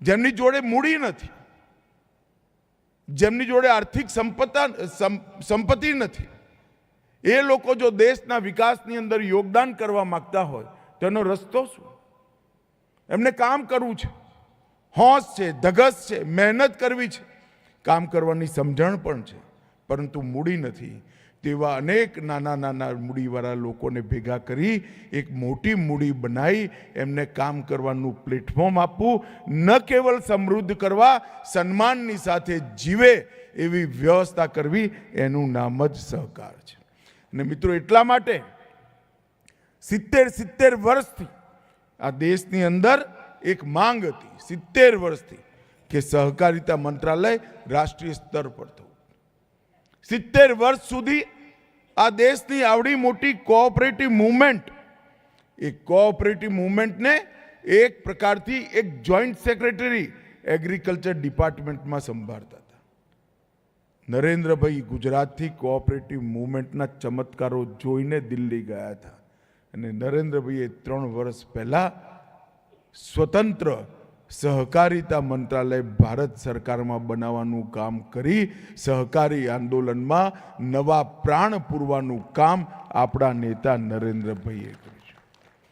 જેમની જોડે મૂડી નથી, જેમની જોડે આર્થિક સંપત્તિ નથી, એ લોકો જો દેશના વિકાસની અંદર યોગદાન કરવા માંગતા હોય તેનો રસ્તો શું? એમને કામ કરવું છે, હોંશ છે, ધગસ છે, મહેનત કરવી છે, કામ કરવાની સમજણ પણ છે, પરંતુ મૂડી નથી. તેવા અનેક નાના નાના મૂડીવાળા લોકોને ભેગા કરી એક મોટી મૂડી બનાવી એમને કામ કરવાનું પ્લેટફોર્મ આપવું, ન કેવલ સમૃદ્ધ કરવા, સન્માનની સાથે જીવે એવી વ્યવસ્થા કરવી, એનું નામ જ સહકાર છે. અને મિત્રો, એટલા માટે 70 વર્ષથી આ દેશની અંદર એક માંગ હતી, 70 વર્ષથી, કે સહકારિતા મંત્રાલય રાષ્ટ્રીય સ્તર પર થવું. 70 વર્ષ સુધી આ દેશની આવડી મોટી કોઓપરેટિવ મુવમેન્ટ, એ કોઓપરેટિવ મુવમેન્ટને એક પ્રકારથી એક જોઈન્ટ સેક્રેટરી એગ્રીકલ્ચર ડિપાર્ટમેન્ટમાં સંભાળતા હતા. નરેન્દ્રભાઈ ગુજરાતથી કોઓપરેટિવ મુવમેન્ટના ચમત્કારો જોઈને દિલ્હી ગયા હતા અને નરેન્દ્રભાઈએ 3 વર્ષ પહેલા સ્વતંત્ર સહકારિતા મંત્રાલય ભારત સરકારમાં બનાવવાનું કામ કરી સહકારી આંદોલનમાં નવા પ્રાણ પૂરવાનું કામ આપણા નેતા નરેન્દ્રભાઈએ કર્યું.